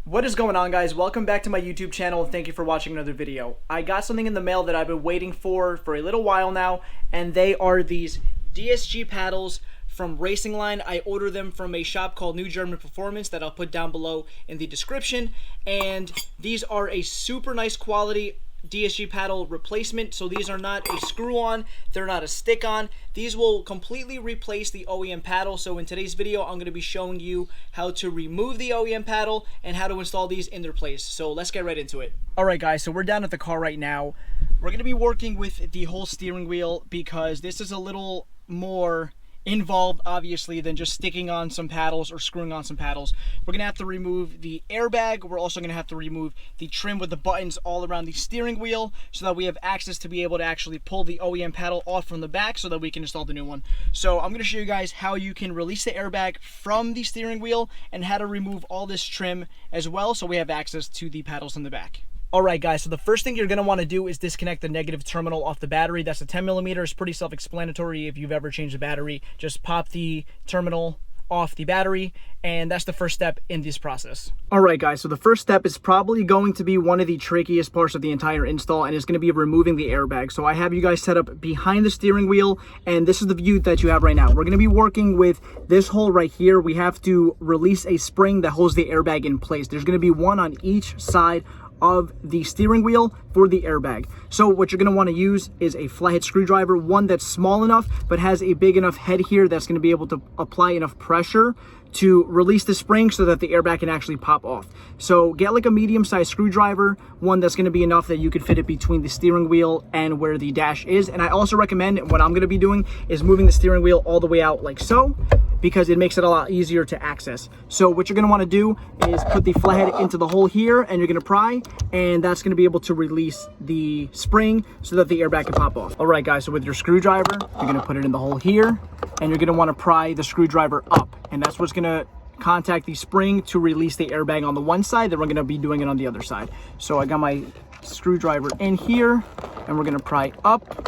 What is going on, guys? Welcome back to my YouTube channel and thank you for watching another video. I got something in the mail that I've been waiting for a little while now, and they are these DSG paddles from Racing Line. I ordered them from a shop called New German Performance that I'll put down below in the description, and these are a super nice quality DSG paddle replacement. So these are not a screw-on, they're not a stick-on. These will completely replace the OEM paddle. So in today's video, I'm going to be showing you how to remove the OEM paddle and how to install these in their place. So let's get right into it. Alright guys, so we're down at the car right now. We're going to be working with the whole steering wheel because this is a little more involved, obviously, than just sticking on some paddles or screwing on some paddles. We're gonna have to remove the airbag. We're also gonna have to remove the trim with the buttons all around the steering wheel so that we have access to be able to actually pull the OEM paddle off from the back so that we can install the new one. So I'm gonna show you guys how you can release the airbag from the steering wheel and how to remove all this trim as well so we have access to the paddles in the back. Alright guys, so the first thing you're going to want to do is disconnect the negative terminal off the battery. That's a 10mm. It's pretty self-explanatory if you've ever changed a battery. Just pop the terminal off the battery, and that's the first step in this process. Alright guys, so the first step is probably going to be one of the trickiest parts of the entire install, and it's going to be removing the airbag. So I have you guys set up behind the steering wheel, and this is the view that you have right now. We're going to be working with this hole right here. We have to release a spring that holds the airbag in place. There's going to be one on each side of the steering wheel for the airbag. So what you're going to want to use is a flathead screwdriver, one that's small enough but has a big enough head here that's going to be able to apply enough pressure to release the spring so that the airbag can actually pop off. So get like a medium-sized screwdriver, one that's going to be enough that you could fit it between the steering wheel and where the dash is. And I also recommend, what I'm going to be doing is moving the steering wheel all the way out like so, because it makes it a lot easier to access. So what you're going to want to do is put the flathead into the hole here, and you're going to pry, and that's going to be able to release the spring so that the airbag can pop off. All right guys, so with your screwdriver, you're going to put it in the hole here, and you're going to want to pry the screwdriver up, and that's what's going to contact the spring to release the airbag on the one side. Then we're going to be doing it on the other side. So I got my screwdriver in here, and we're going to pry up.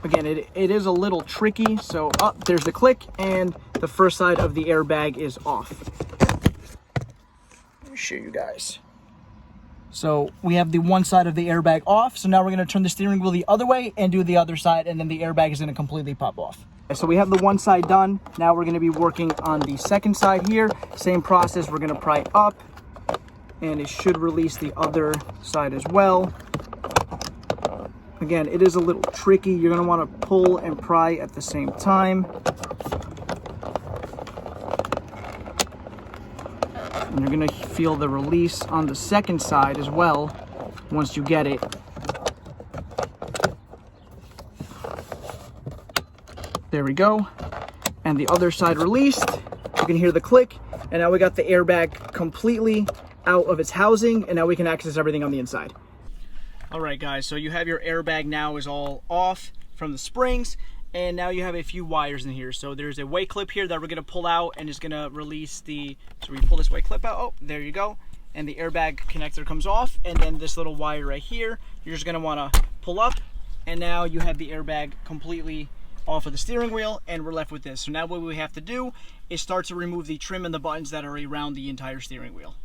Again, it is a little tricky, so up, there's the click, and the first side of the airbag is off. Let me show you guys. So we have the one side of the airbag off, so now we're going to turn the steering wheel the other way and do the other side, and then the airbag is going to completely pop off. So we have the one side done. Now we're going to be working on the second side here. Same process, we're going to pry up, and it should release the other side as well. Again, it is a little tricky. You're going to want to pull and pry at the same time. And you're going to feel the release on the second side as well once you get it. There we go. And the other side released. You can hear the click. And now we got the airbag completely out of its housing, and now we can access everything on the inside. Alright guys, so you have your airbag now is all off from the springs, and now you have a few wires in here. So there's a weight clip here that we're going to pull out, and it's going to release the, so we pull this weight clip out, oh, there you go, and the airbag connector comes off, and then this little wire right here, you're just going to want to pull up, and now you have the airbag completely off of the steering wheel, and we're left with this. So now what we have to do is start to remove the trim and the buttons that are around the entire steering wheel.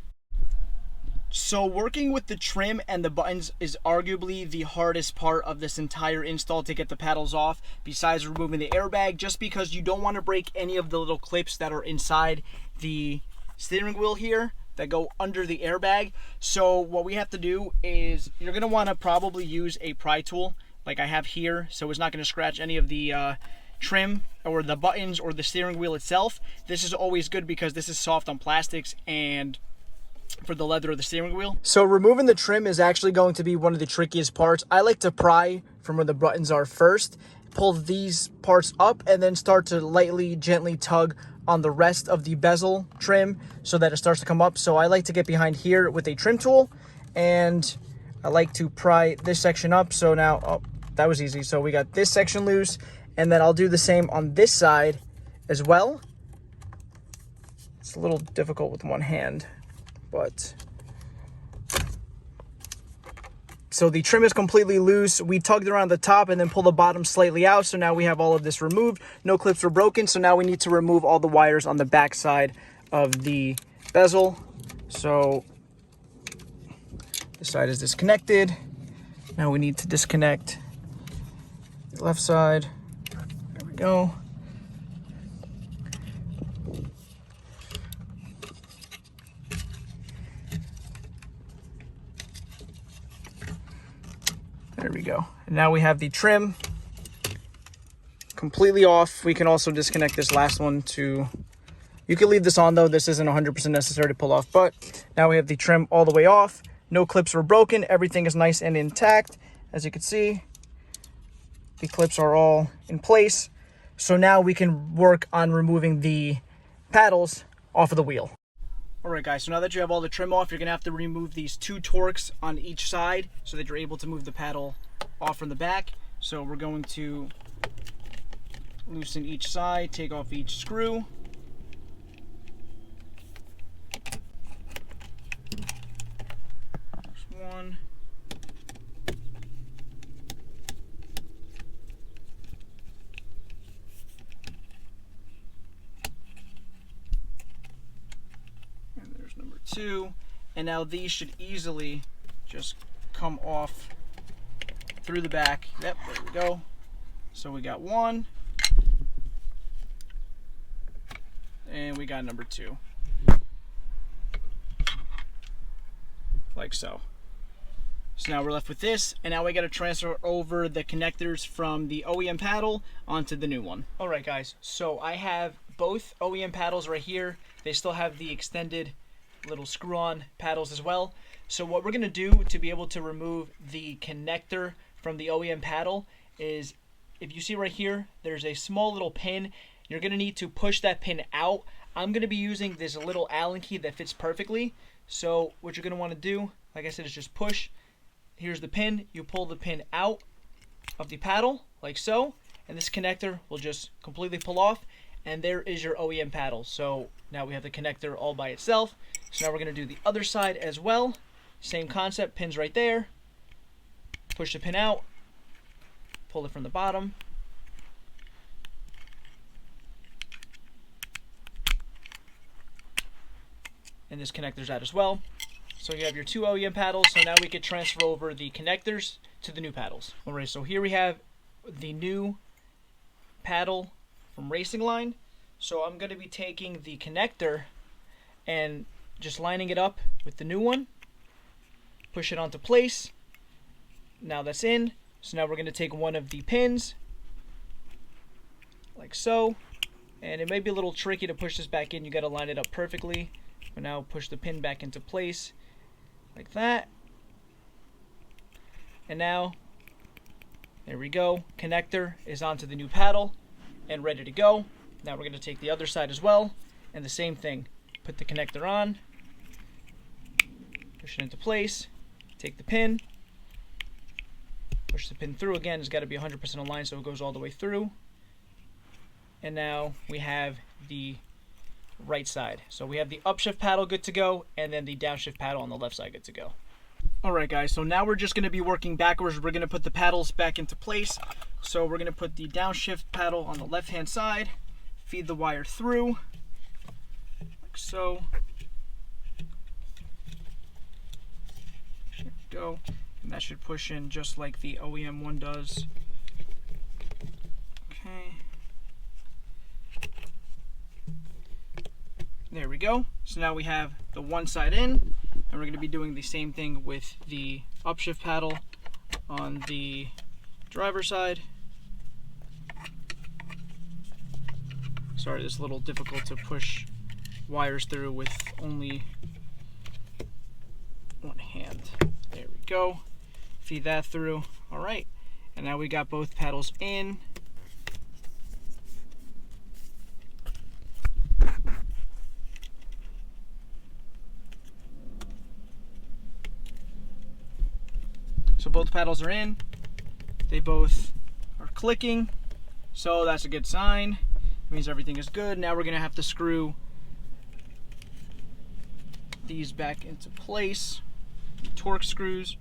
So working with the trim and the buttons is arguably the hardest part of this entire install to get the paddles off, besides removing the airbag, just because you don't want to break any of the little clips that are inside the steering wheel here that go under the airbag. So what we have to do is, you're going to want to probably use a pry tool like I have here, so it's not going to scratch any of the trim or the buttons or the steering wheel itself. This is always good because this is soft on plastics and for the leather of the steering wheel. So removing the trim is actually going to be one of the trickiest parts. I like to pry from where the buttons are first, pull these parts up, and then start to lightly, gently tug on the rest of the bezel trim so that it starts to come up. So I like to get behind here with a trim tool, and I like to pry this section up. So now, oh, that was easy. So we got this section loose, and then I'll do the same on this side as well. It's a little difficult with one hand, but so the trim is completely loose. We tugged around the top and then pull the bottom slightly out. So now we have all of this removed. No clips were broken. So now we need to remove all the wires on the back side of the bezel. So this side is disconnected. Now we need to disconnect the left side. There we go. There we go. And now we have the trim completely off. We can also disconnect this last one to, you can leave this on though, this isn't 100% necessary to pull off, but now we have the trim all the way off. No clips were broken, everything is nice and intact. As you can see, the clips are all in place. So now we can work on removing the paddles off of the wheel. Alright guys, so now that you have all the trim off, you're going to have to remove these 2 Torx on each side so that you're able to move the paddle off from the back. So we're going to loosen each side, take off each screw. There's one. Number 2, and now these should easily just come off through the back. Yep, there we go. So we got 1, and we got number 2, like so. So now we're left with this, and now we got to transfer over the connectors from the OEM paddle onto the new one. All right guys, so I have both OEM paddles right here. They still have the extended little screw-on paddles as well. So what we're going to do to be able to remove the connector from the OEM paddle is, if you see right here, there's a small little pin. You're going to need to push that pin out. I'm going to be using this little Allen key that fits perfectly. So what you're going to want to do, like I said, is just push. Here's the pin. You pull the pin out of the paddle like so, and this connector will just completely pull off, and there is your OEM paddle. So now we have the connector all by itself. So now we're going to do the other side as well. Same concept, pins right there. Push the pin out, pull it from the bottom. And this connector's out as well. So you have your 2 OEM paddles. So now we can transfer over the connectors to the new paddles. Alright, so here we have the new paddle from Racing Line. So I'm going to be taking the connector and just lining it up with the new one. Push it onto place. Now that's in. So now we're going to take one of the pins, like so. And it may be a little tricky to push this back in. You got to line it up perfectly. But now push the pin back into place, like that. And now, there we go. Connector is onto the new paddle and ready to go. Now we're going to take the other side as well, and the same thing. Put the connector on, push it into place, take the pin, push the pin through. Again, it's got to be 100% aligned so it goes all the way through. And now we have the right side. So we have the upshift paddle good to go, and then the downshift paddle on the left side good to go. Alright guys, so now we're just going to be working backwards. We're going to put the paddles back into place. So we're going to put the downshift paddle on the left hand side, feed the wire through, like so. There we go. And that should push in just like the OEM one does. Okay. There we go. So now we have the one side in, and we're going to be doing the same thing with the upshift paddle on the driver's side. Sorry, this is a little difficult to push wires through with only one hand. There we go. Feed that through. All right. And now we got both paddles in. So both paddles are in. They both are clicking. So that's a good sign. It means everything is good. Now we're going to have to screw these back into place. Torque screws.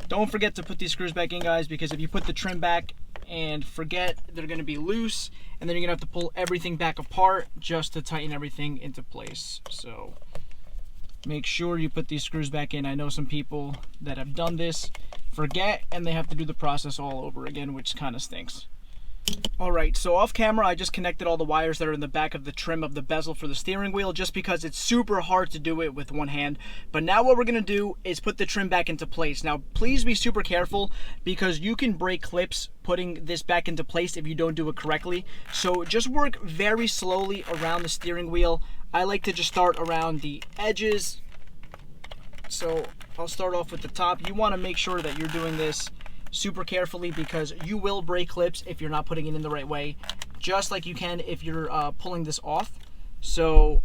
Don't forget to put these screws back in, guys, because if you put the trim back and forget they're going to be loose, and then you're going to have to pull everything back apart just to tighten everything into place. So make sure you put these screws back in. I know some people that have done this forget, and they have to do the process all over again, which kind of stinks. Alright, so off camera I just connected all the wires that are in the back of the trim of the bezel for the steering wheel, just because it's super hard to do it with one hand. But now what we're going to do is put the trim back into place. Now please be super careful, because you can break clips putting this back into place if you don't do it correctly. So just work very slowly around the steering wheel. I like to just start around the edges. So I'll start off with the top. You want to make sure that you're doing this super carefully, because you will break clips if you're not putting it in the right way, just like you can if you're pulling this off. So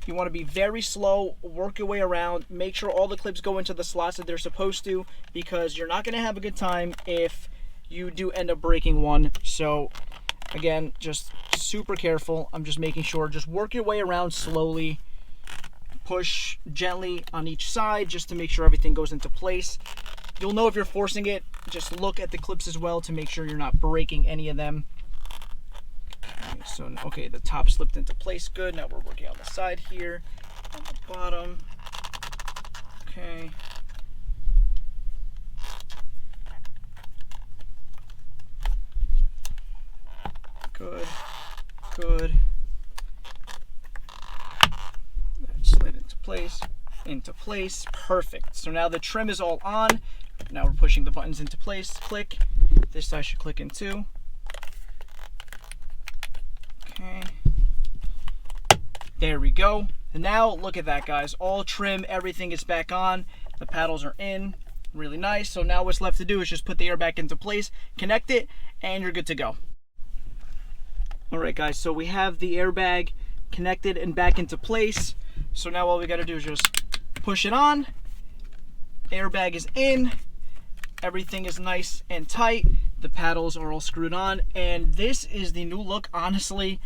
you want to be very slow, work your way around, make sure all the clips go into the slots that they're supposed to, because you're not going to have a good time if you do end up breaking one. So again, just super careful. I'm just making sure, just work your way around slowly, push gently on each side just to make sure everything goes into place. You'll know if you're forcing it. Just look at the clips as well to make sure you're not breaking any of them. So, okay, the top slipped into place. Good. Now we're working on the side here, on the bottom. Okay. Good. Good. That slid into place. Into place. Perfect. So now the trim is all on. Now we're pushing the buttons into place. Click. This side should click in too. Okay. There we go. And now look at that, guys. All trim, everything is back on. The paddles are in. Really nice. So now what's left to do is just put the airbag into place, connect it, and you're good to go. Alright guys, so we have the airbag connected and back into place. So now all we got to do is just push it on. Airbag is in. Everything is nice and tight. The paddles are all screwed on, and this is the new look. Honestly,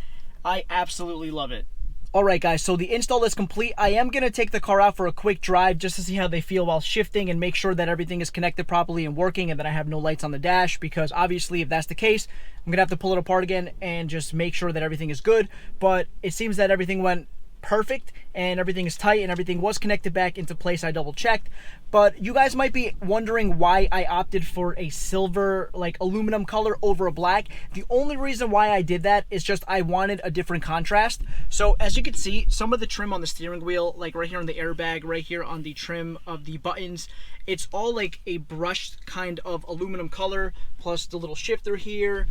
I absolutely love it. Alright guys, so the install is complete. I am going to take the car out for a quick drive just to see how they feel while shifting and make sure that everything is connected properly and working, and that I have no lights on the dash, because obviously if that's the case, I'm going to have to pull it apart again and just make sure that everything is good. But it seems that everything went perfect and everything is tight and everything was connected back into place. I double checked. But you guys might be wondering why I opted for a silver, like aluminum color over a black. The only reason why I did that is just I wanted a different contrast. So as you can see, some of the trim on the steering wheel, like right here on the airbag, right here on the trim of the buttons, it's all like a brushed kind of aluminum color, plus the little shifter here,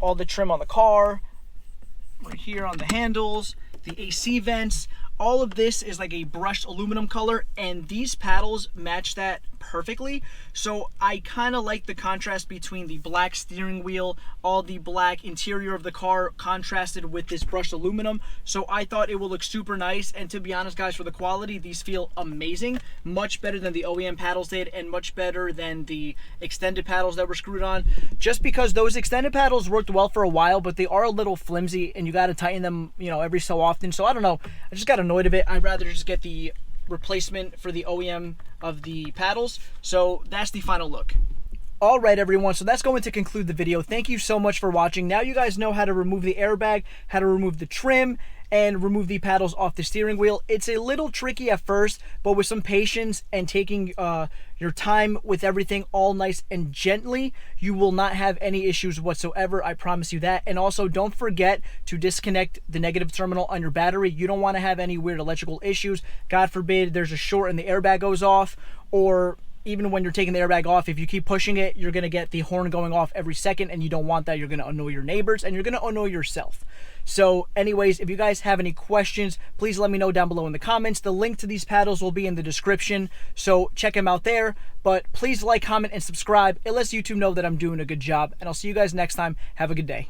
all the trim on the car, right here on the handles, the AC vents, all of this is like a brushed aluminum color, and these paddles match that perfectly. So I kind of like the contrast between the black steering wheel, all the black interior of the car contrasted with this brushed aluminum. So I thought it would look super nice, and to be honest guys, for the quality, these feel amazing. Much better than the OEM paddles did, and much better than the extended paddles that were screwed on. Just because those extended paddles worked well for a while, but they are a little flimsy and you got to tighten them, you know, every so often. So I don't know, I just got annoyed of it. I'd rather just get the replacement for the OEM of the paddles. So that's the final look. Alright everyone, so that's going to conclude the video. Thank you so much for watching. Now you guys know how to remove the airbag, how to remove the trim, and remove the paddles off the steering wheel. It's a little tricky at first, but with some patience and taking your time with everything all nice and gently, you will not have any issues whatsoever. I promise you that. And also, don't forget to disconnect the negative terminal on your battery. You don't want to have any weird electrical issues. God forbid there's a short and the airbag goes off, or even when you're taking the airbag off, if you keep pushing it, you're going to get the horn going off every second, and you don't want that. You're going to annoy your neighbors, and you're going to annoy yourself. So anyways, if you guys have any questions, please let me know down below in the comments. The link to these paddles will be in the description, so check them out there. But please like, comment, and subscribe. It lets YouTube know that I'm doing a good job, and I'll see you guys next time. Have a good day.